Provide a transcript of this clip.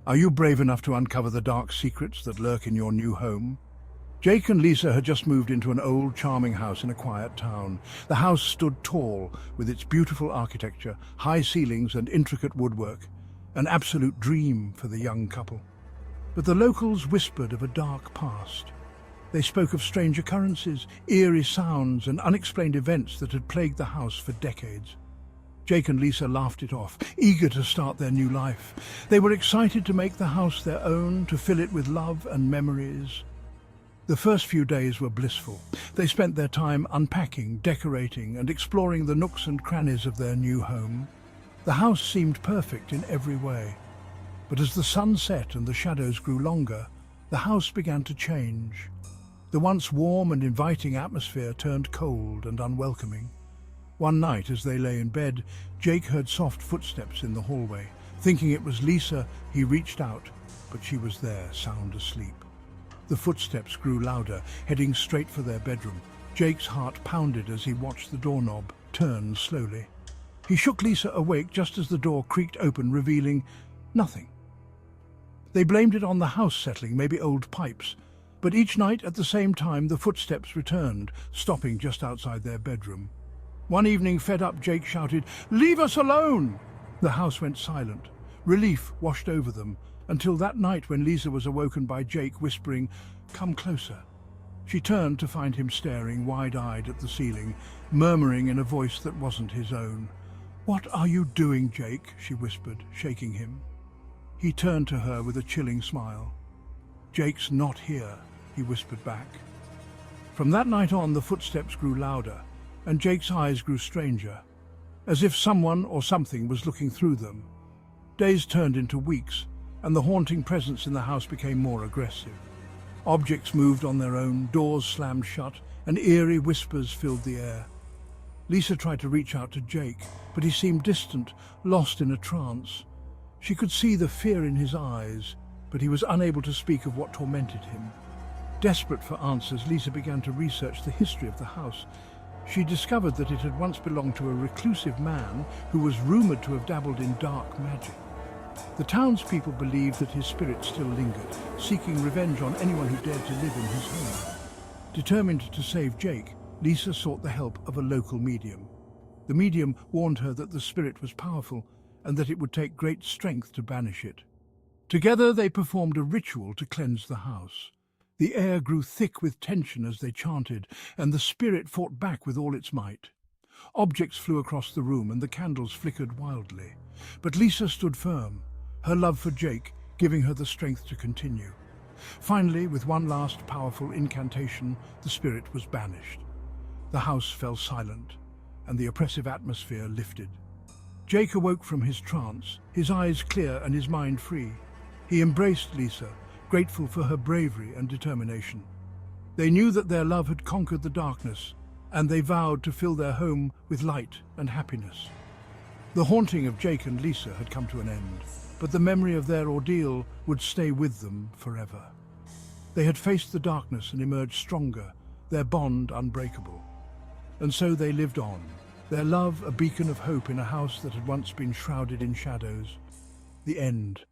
Are you brave enough to uncover the dark secrets that lurk in your new home? Jake and Lisa had just moved into an old, charming house in a quiet town. The house stood tall, with its beautiful architecture, high ceilings and intricate woodwork, an absolute dream for the young couple. But the locals whispered of a dark past. They spoke of strange occurrences, eerie sounds and unexplained events that had plagued the house for decades. Jake and Lisa laughed it off, eager to start their new life. They were excited to make the house their own, to fill it with love and memories. The first few days were blissful. They spent their time unpacking, decorating, and exploring the nooks and crannies of their new home. The house seemed perfect in every way. But as the sun set and the shadows grew longer, the house began to change. The once warm and inviting atmosphere turned cold and unwelcoming. One night, as they lay in bed, Jake heard soft footsteps in the hallway. Thinking it was Lisa, he reached out, but she was there, sound asleep. The footsteps grew louder, heading straight for their bedroom. Jake's heart pounded as he watched the doorknob turn slowly. He shook Lisa awake just as the door creaked open, revealing nothing. They blamed it on the house settling, maybe old pipes. But each night at the same time, the footsteps returned, stopping just outside their bedroom. One evening, fed up, Jake shouted, "Leave us alone!" The house went silent. Relief washed over them, until that night when Lisa was awoken by Jake whispering, "Come closer." She turned to find him staring wide-eyed at the ceiling, murmuring in a voice that wasn't his own. "What are you doing, Jake?" she whispered, shaking him. He turned to her with a chilling smile. "Jake's not here," he whispered back. From that night on, the footsteps grew louder, and Jake's eyes grew stranger, as if someone or something was looking through them. Days turned into weeks, and the haunting presence in the house became more aggressive. Objects moved on their own, doors slammed shut, and eerie whispers filled the air. Lisa tried to reach out to Jake, but he seemed distant, lost in a trance. She could see the fear in his eyes, but he was unable to speak of what tormented him. Desperate for answers, Lisa began to research the history of the house. She discovered that it had once belonged to a reclusive man who was rumored to have dabbled in dark magic. The townspeople believed that his spirit still lingered, seeking revenge on anyone who dared to live in his home. Determined to save Jake, Lisa sought the help of a local medium. The medium warned her that the spirit was powerful and that it would take great strength to banish it. Together they performed a ritual to cleanse the house. The air grew thick with tension as they chanted, and the spirit fought back with all its might. Objects flew across the room and the candles flickered wildly. But Lisa stood firm, her love for Jake giving her the strength to continue. Finally, with one last powerful incantation, the spirit was banished. The house fell silent, and the oppressive atmosphere lifted. Jake awoke from his trance, his eyes clear and his mind free. He embraced Lisa, grateful for her bravery and determination. They knew that their love had conquered the darkness, and they vowed to fill their home with light and happiness. The haunting of Jake and Lisa had come to an end, but the memory of their ordeal would stay with them forever. They had faced the darkness and emerged stronger, their bond unbreakable. And so they lived on, their love a beacon of hope in a house that had once been shrouded in shadows. The end.